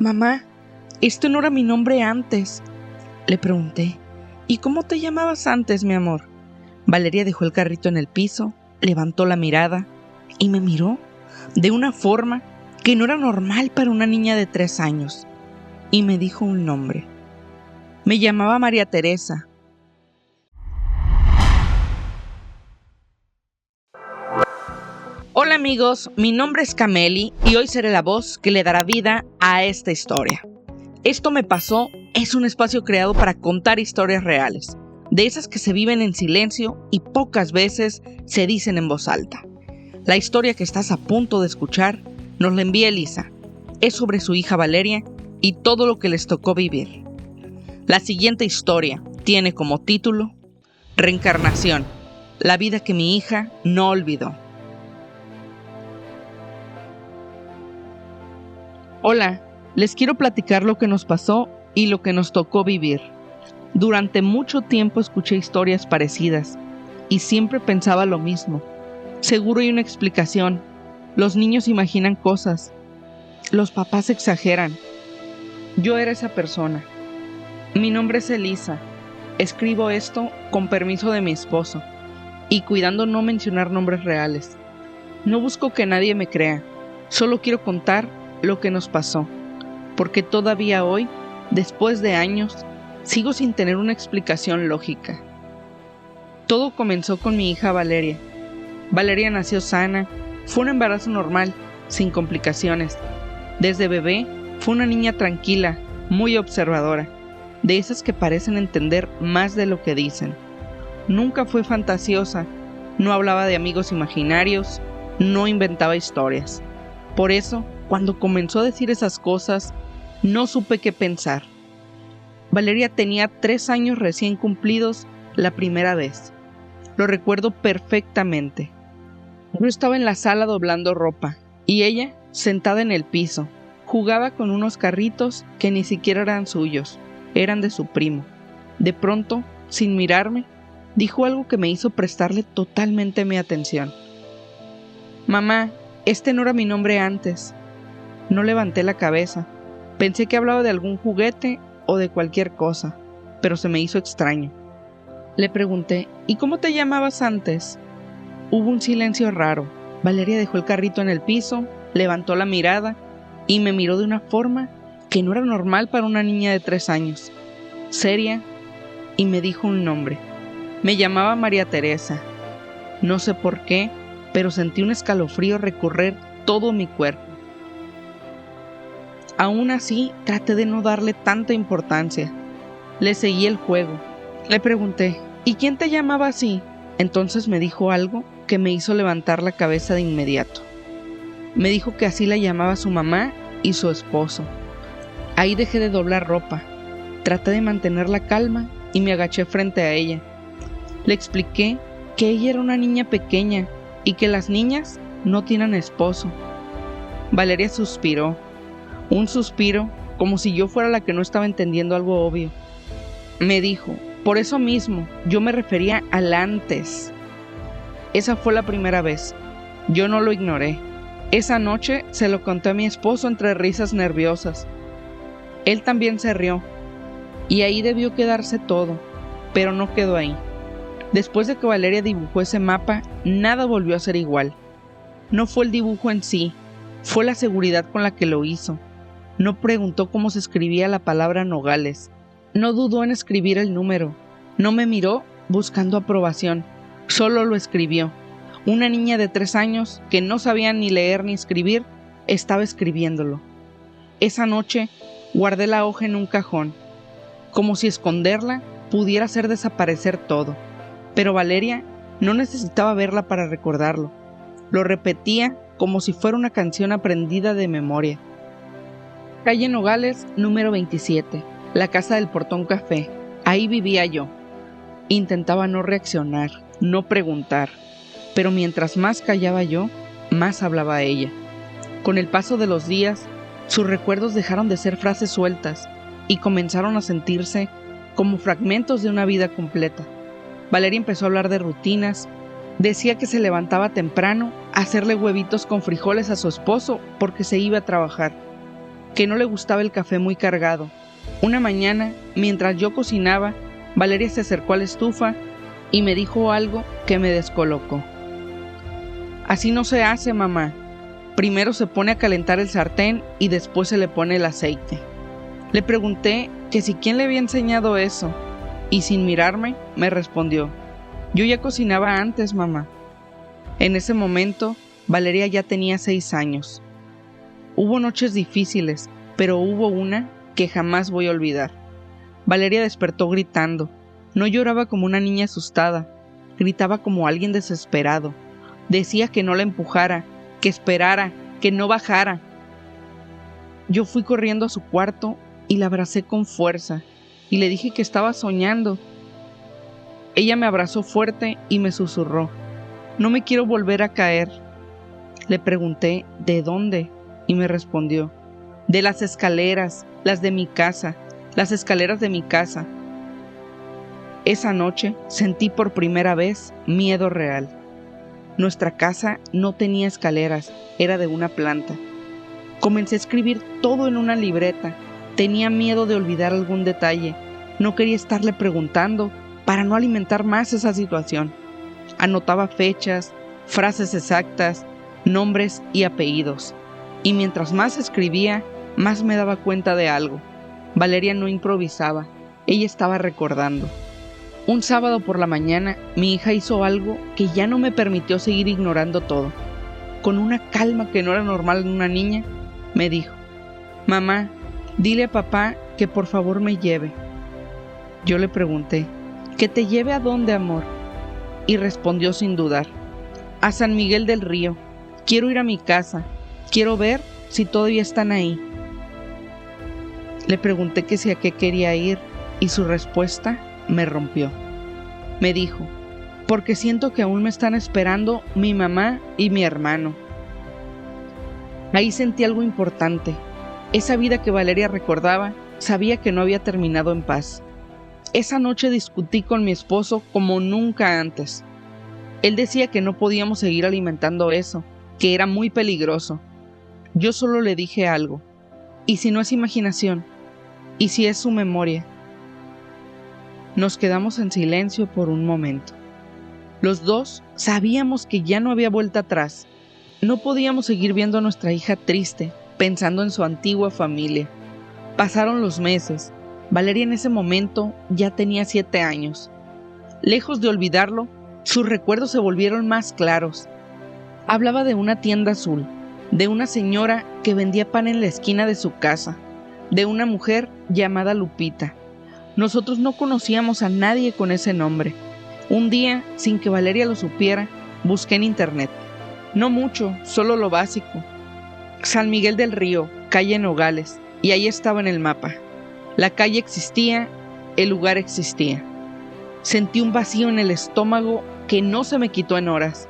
Mamá, este no era mi nombre antes, le pregunté. ¿Y cómo te llamabas antes, mi amor? Valeria dejó el carrito en el piso, levantó la mirada y me miró de una forma que no era normal para una niña de 3 años. Y me dijo un nombre. Me llamaba María Teresa. Hola amigos, mi nombre es Cameli y hoy seré la voz que le dará vida a esta historia. Esto me pasó es un espacio creado para contar historias reales, de esas que se viven en silencio y pocas veces se dicen en voz alta. La historia que estás a punto de escuchar nos la envía Elisa. Es sobre su hija Valeria y todo lo que les tocó vivir. La siguiente historia tiene como título Reencarnación, la vida que mi hija no olvidó. Hola, les quiero platicar lo que nos pasó y lo que nos tocó vivir. Durante mucho tiempo escuché historias parecidas y siempre pensaba lo mismo. Seguro hay una explicación. Los niños imaginan cosas. Los papás exageran. Yo era esa persona. Mi nombre es Elisa. Escribo esto con permiso de mi esposo y cuidando no mencionar nombres reales. No busco que nadie me crea. Solo quiero contar lo que nos pasó, porque todavía hoy, después de años, sigo sin tener una explicación lógica. Todo comenzó con mi hija Valeria. Valeria nació sana, fue un embarazo normal, sin complicaciones. Desde bebé fue una niña tranquila, muy observadora, de esas que parecen entender más de lo que dicen. Nunca fue fantasiosa, no hablaba de amigos imaginarios, no inventaba historias. Por eso, cuando comenzó a decir esas cosas, no supe qué pensar. Valeria tenía 3 años recién cumplidos la primera vez. Lo recuerdo perfectamente. Yo estaba en la sala doblando ropa y ella, sentada en el piso, jugaba con unos carritos que ni siquiera eran suyos, eran de su primo. De pronto, sin mirarme, dijo algo que me hizo prestarle totalmente mi atención. Mamá, este no era mi nombre antes. No levanté la cabeza. Pensé que hablaba de algún juguete o de cualquier cosa, pero se me hizo extraño. Le pregunté, ¿y cómo te llamabas antes? Hubo un silencio raro. Valeria dejó el carrito en el piso, levantó la mirada y me miró de una forma que no era normal para una niña de 3 años. Seria, y me dijo un nombre. Me llamaba María Teresa. No sé por qué, pero sentí un escalofrío recorrer todo mi cuerpo. Aún así, traté de no darle tanta importancia. Le seguí el juego. Le pregunté, ¿y quién te llamaba así? Entonces me dijo algo que me hizo levantar la cabeza de inmediato. Me dijo que así la llamaba su mamá y su esposo. Ahí dejé de doblar ropa. Traté de mantener la calma y me agaché frente a ella. Le expliqué que ella era una niña pequeña y que las niñas no tienen esposo. Valeria suspiró. Un suspiro, como si yo fuera la que no estaba entendiendo algo obvio. Me dijo, por eso mismo, yo me refería al antes. Esa fue la primera vez. Yo no lo ignoré. Esa noche se lo conté a mi esposo entre risas nerviosas. Él también se rió. Y ahí debió quedarse todo, pero no quedó ahí. Después de que Valeria dibujó ese mapa, nada volvió a ser igual. No fue el dibujo en sí, fue la seguridad con la que lo hizo. No preguntó cómo se escribía la palabra Nogales. No dudó en escribir el número. No me miró buscando aprobación. Solo lo escribió. Una niña de 3 años que no sabía ni leer ni escribir, estaba escribiéndolo. Esa noche guardé la hoja en un cajón, como si esconderla pudiera hacer desaparecer todo. Pero Valeria no necesitaba verla para recordarlo. Lo repetía como si fuera una canción aprendida de memoria. Calle Nogales, número 27, la casa del Portón Café. Ahí vivía yo. Intentaba no reaccionar, no preguntar, pero mientras más callaba yo, más hablaba ella. Con el paso de los días, sus recuerdos dejaron de ser frases sueltas y comenzaron a sentirse como fragmentos de una vida completa. Valeria empezó a hablar de rutinas. Decía que se levantaba temprano a hacerle huevitos con frijoles a su esposo porque se iba a trabajar. que no le gustaba el café muy cargado. Una mañana, mientras yo cocinaba, Valeria se acercó a la estufa y me dijo algo que me descolocó. Así no se hace, mamá. Primero se pone a calentar el sartén y después se le pone el aceite. Le pregunté que si quién le había enseñado eso, y sin mirarme me respondió: yo ya cocinaba antes, mamá. En ese momento, Valeria ya tenía 6 años. Hubo noches difíciles, pero hubo una que jamás voy a olvidar. Valeria despertó gritando. No lloraba como una niña asustada, gritaba como alguien desesperado. Decía que no la empujara, que esperara, que no bajara. Yo fui corriendo a su cuarto y la abracé con fuerza y le dije que estaba soñando. Ella me abrazó fuerte y me susurró: no me quiero volver a caer. Le pregunté ¿de dónde? Y me respondió: de las escaleras, las de mi casa, las escaleras de mi casa. Esa noche sentí por primera vez miedo real. Nuestra casa no tenía escaleras, era de una planta. Comencé a escribir todo en una libreta. Tenía miedo de olvidar algún detalle. No quería estarle preguntando para no alimentar más esa situación. Anotaba fechas, frases exactas, nombres y apellidos. Y mientras más escribía, más me daba cuenta de algo. Valeria no improvisaba, ella estaba recordando. Un sábado por la mañana, mi hija hizo algo que ya no me permitió seguir ignorando todo. Con una calma que no era normal en una niña, me dijo: mamá, dile a papá que por favor me lleve. Yo le pregunté: ¿que te lleve a dónde, amor? Y respondió sin dudar: a San Miguel del Río. Quiero ir a mi casa. Quiero ver si todavía están ahí. Le pregunté que si a qué quería ir y su respuesta me rompió. Me dijo: porque siento que aún me están esperando mi mamá y mi hermano. Ahí sentí algo importante. Esa vida que Valeria recordaba, sabía que no había terminado en paz. Esa noche discutí con mi esposo como nunca antes. Él decía que no podíamos seguir alimentando eso, que era muy peligroso. Yo solo le dije algo: ¿y si no es imaginación? ¿Y si es su memoria? Nos quedamos en silencio por un momento. Los dos sabíamos que ya no había vuelta atrás. No podíamos seguir viendo a nuestra hija triste, pensando en su antigua familia. Pasaron los meses. Valeria en ese momento ya tenía 7 años. Lejos de olvidarlo, sus recuerdos se volvieron más claros. Hablaba de una tienda azul, de una señora que vendía pan en la esquina de su casa, de una mujer llamada Lupita. Nosotros no conocíamos a nadie con ese nombre. Un día, sin que Valeria lo supiera, busqué en internet. No mucho, solo lo básico. San Miguel del Río, calle Nogales, y ahí estaba en el mapa. La calle existía, el lugar existía. Sentí un vacío en el estómago que no se me quitó en horas,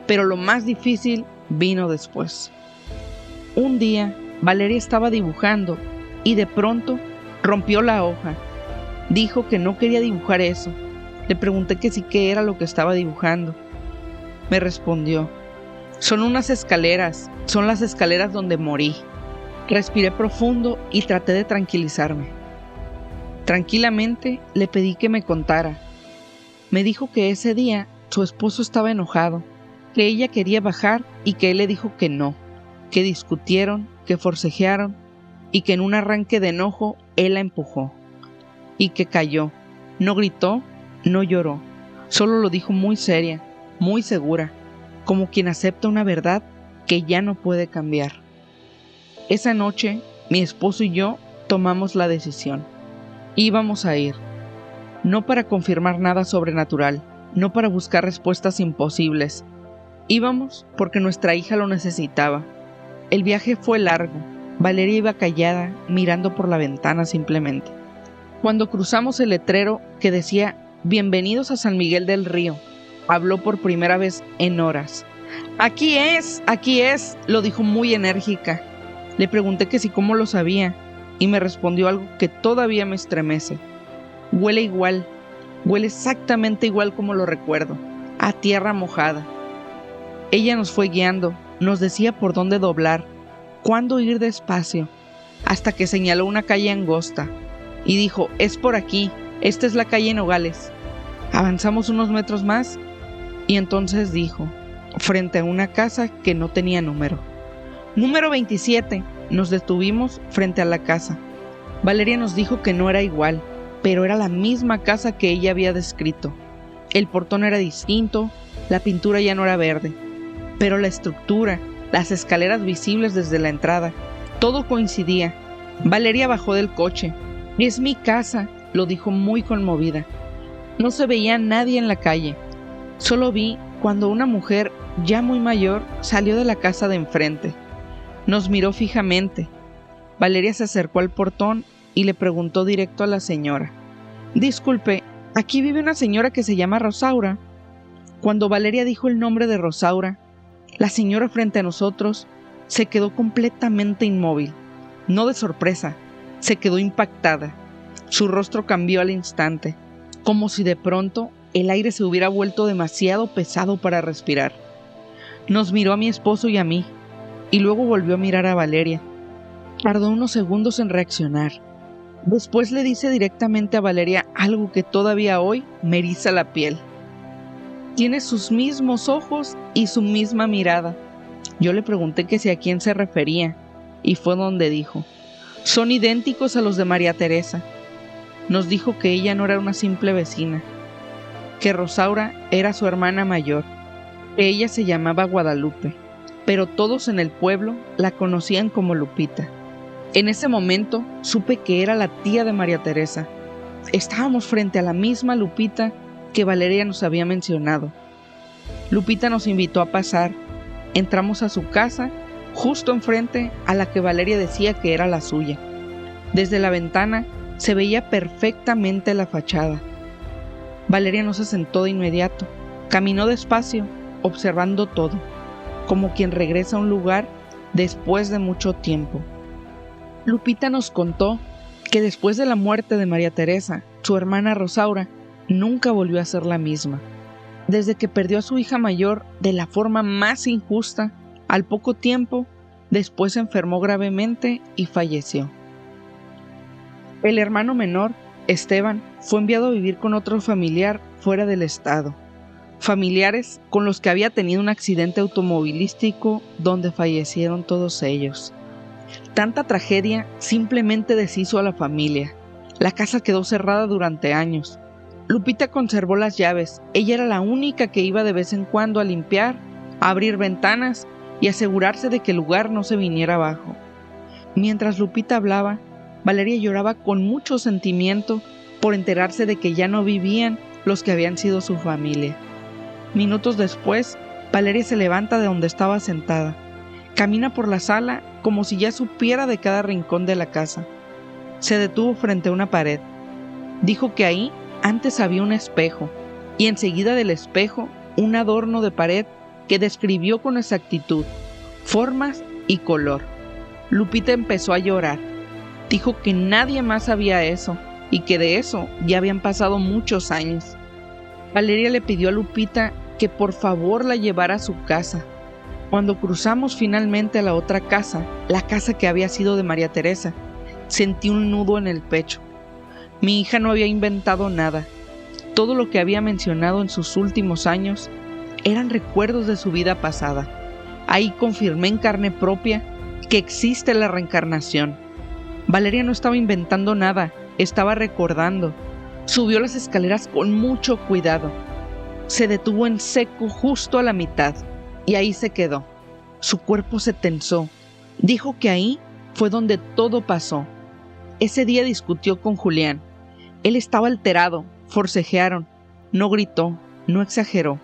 pero lo más difícil vino después. Un día, Valeria estaba dibujando y de pronto rompió la hoja. Dijo que no quería dibujar eso. Le pregunté que sí, qué era lo que estaba dibujando. Me respondió: son unas escaleras, son las escaleras donde morí. Respiré profundo y traté de tranquilizarme. Tranquilamente le pedí que me contara. Me dijo que ese día su esposo estaba enojado, que ella quería bajar y que él le dijo que no, que discutieron, que forcejearon y que en un arranque de enojo él la empujó y que cayó. No gritó, no lloró, solo lo dijo muy seria, muy segura, como quien acepta una verdad que ya no puede cambiar. Esa noche, mi esposo y yo tomamos la decisión. Íbamos a ir, no para confirmar nada sobrenatural, no para buscar respuestas imposibles. Íbamos porque nuestra hija lo necesitaba. El viaje fue largo. Valeria iba callada, mirando por la ventana simplemente. Cuando cruzamos el letrero que decía «Bienvenidos a San Miguel del Río», habló por primera vez en horas. Aquí es», lo dijo muy enérgica. Le pregunté que si cómo lo sabía, y me respondió algo que todavía me estremece. Huele igual, huele exactamente igual como lo recuerdo, a tierra mojada. Ella nos fue guiando, nos decía por dónde doblar, cuándo ir despacio. hasta que señaló una calle angosta y dijo: «Es por aquí, esta es la calle Nogales». Avanzamos unos metros más y entonces dijo, frente a una casa que no tenía número: «Número 27». Nos detuvimos frente a la casa. Valeria nos dijo que no era igual, pero era la misma casa que ella había descrito. El portón era distinto, la pintura ya no era verde, pero la estructura, las escaleras visibles desde la entrada, todo coincidía. Valeria bajó del coche. «Es mi casa», lo dijo muy conmovida. No se veía nadie en la calle. Solo vi cuando una mujer ya muy mayor salió de la casa de enfrente. Nos miró fijamente. Valeria se acercó al portón y le preguntó directo a la señora: «Disculpe, ¿aquí vive una señora que se llama Rosaura?». Cuando Valeria dijo el nombre de Rosaura, la señora frente a nosotros se quedó completamente inmóvil. No de sorpresa, se quedó impactada. Su rostro cambió al instante, como si de pronto el aire se hubiera vuelto demasiado pesado para respirar. Nos miró a mi esposo y a mí, y luego volvió a mirar a Valeria. Tardó unos segundos en reaccionar. Después le dice directamente a Valeria algo que todavía hoy me eriza la piel. «Tiene sus mismos ojos y su misma mirada». Yo le pregunté que si a quién se refería, y fue donde dijo: «Son idénticos a los de María Teresa». Nos dijo que ella no era una simple vecina, que Rosaura era su hermana mayor, que ella se llamaba Guadalupe, pero todos en el pueblo la conocían como Lupita. En ese momento supe que era la tía de María Teresa. Estábamos frente a la misma Lupita que Valeria nos había mencionado. Lupita nos invitó a pasar. Entramos a su casa, justo enfrente a la que Valeria decía que era la suya. Desde la ventana se veía perfectamente la fachada. Valeria no se sentó de inmediato. Caminó despacio, observando todo, como quien regresa a un lugar después de mucho tiempo. Lupita nos contó que después de la muerte de María Teresa, su hermana Rosaura nunca volvió a ser la misma. Desde que perdió a su hija mayor de la forma más injusta, al poco tiempo, después se enfermó gravemente y falleció. El hermano menor, Esteban, fue enviado a vivir con otro familiar fuera del estado. Familiares con los que había tenido un accidente automovilístico donde fallecieron todos ellos. Tanta tragedia simplemente deshizo a la familia. La casa quedó cerrada durante años. Lupita conservó las llaves. Ella era la única que iba de vez en cuando a limpiar, a abrir ventanas y asegurarse de que el lugar no se viniera abajo. Mientras Lupita hablaba, Valeria lloraba con mucho sentimiento por enterarse de que ya no vivían los que habían sido su familia. Minutos después, Valeria se levanta de donde estaba sentada. Camina por la sala como si ya supiera de cada rincón de la casa. Se detuvo frente a una pared. Dijo que ahí antes había un espejo, y enseguida del espejo un adorno de pared que describió con exactitud formas y color. Lupita empezó a llorar. Dijo que nadie más sabía eso, y que de eso ya habían pasado muchos años. Valeria le pidió a Lupita que por favor la llevara a su casa. Cuando cruzamos finalmente a la otra casa, la casa que había sido de María Teresa, sentí un nudo en el pecho. Mi hija no había inventado nada. Todo lo que había mencionado en sus últimos años eran recuerdos de su vida pasada. Ahí confirmé en carne propia que existe la reencarnación. Valeria no estaba inventando nada, estaba recordando. Subió las escaleras con mucho cuidado. Se detuvo en seco justo a la mitad. Y ahí se quedó. Su cuerpo se tensó. Dijo que ahí fue donde todo pasó. Ese día discutió con Julián. Él estaba alterado, forcejearon. No gritó, no exageró.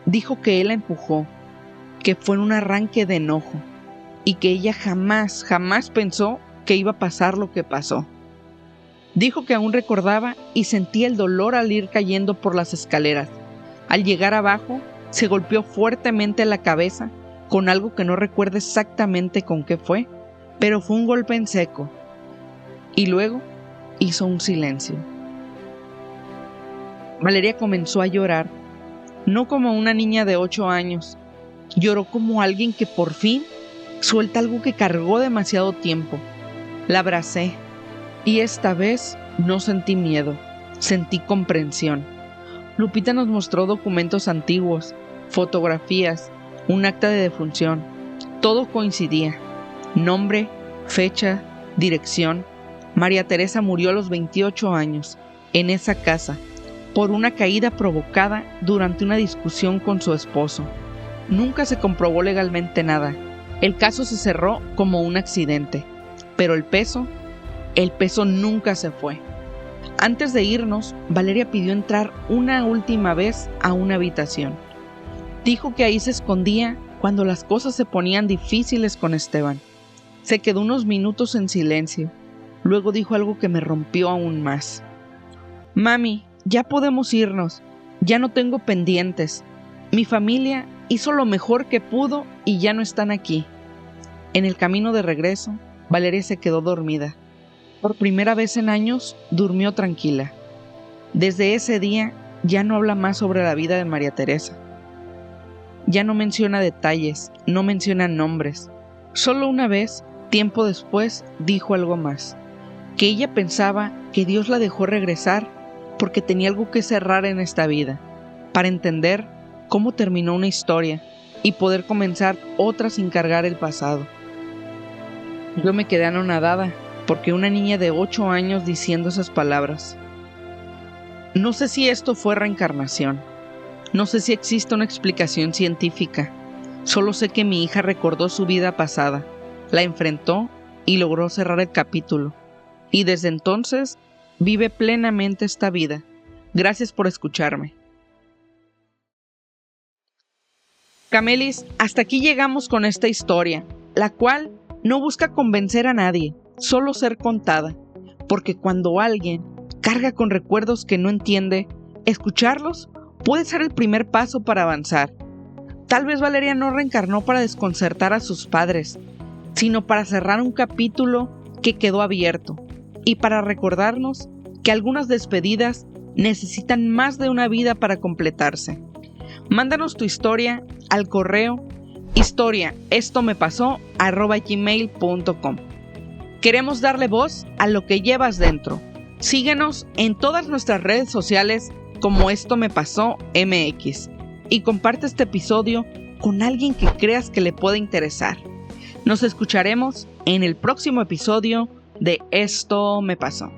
Dijo que él la empujó, que fue en un arranque de enojo y que ella jamás pensó que iba a pasar lo que pasó. Dijo que aún recordaba y sentía el dolor al ir cayendo por las escaleras. Al llegar abajo, se golpeó fuertemente la cabeza con algo que no recuerda exactamente con qué fue, pero fue un golpe en seco. Y luego hizo un silencio. Valeria comenzó a llorar, no como una niña de 8 años. Lloró como alguien que por fin suelta algo que cargó demasiado tiempo. La abracé y esta vez no sentí miedo, sentí comprensión. Lupita nos mostró documentos antiguos, fotografías, un acta de defunción. Todo coincidía. Nombre, fecha, dirección. María Teresa murió a los 28 años, en esa casa, por una caída provocada durante una discusión con su esposo. Nunca se comprobó legalmente nada. El caso se cerró como un accidente, pero el peso nunca se fue. Antes de irnos, Valeria pidió entrar una última vez a una habitación. Dijo que ahí se escondía cuando las cosas se ponían difíciles con Esteban. Se quedó unos minutos en silencio. Luego dijo algo que me rompió aún más. Mami, ya podemos irnos. Ya no tengo pendientes. Mi familia hizo lo mejor que pudo y ya no están aquí. En el camino de regreso, Valeria se quedó dormida. Por primera vez en años, durmió tranquila. Desde ese día, ya no habla más sobre la vida de María Teresa. Ya no menciona detalles, no menciona nombres. Solo una vez, tiempo después, dijo algo más. Que ella pensaba que Dios la dejó regresar porque tenía algo que cerrar en esta vida, para entender cómo terminó una historia y poder comenzar otra sin cargar el pasado. Yo me quedé anonadada porque una niña de 8 años diciendo esas palabras. No sé si esto fue reencarnación. No sé si existe una explicación científica. Solo sé que mi hija recordó su vida pasada, la enfrentó y logró cerrar el capítulo. Y desde entonces vive plenamente esta vida. Gracias por escucharme. Camelis, hasta aquí llegamos con esta historia, la cual no busca convencer a nadie, solo ser contada, porque cuando alguien carga con recuerdos que no entiende, escucharlos puede ser el primer paso para avanzar. Tal vez Valeria no reencarnó para desconcertar a sus padres, sino para cerrar un capítulo que quedó abierto y para recordarnos que algunas despedidas necesitan más de una vida para completarse. Mándanos tu historia al correo historiaestomepasó@gmail.com. Queremos darle voz a lo que llevas dentro. Síguenos en todas nuestras redes sociales como Esto Me Pasó MX y comparte este episodio con alguien que creas que le pueda interesar. Nos escucharemos en el próximo episodio de Esto Me Pasó.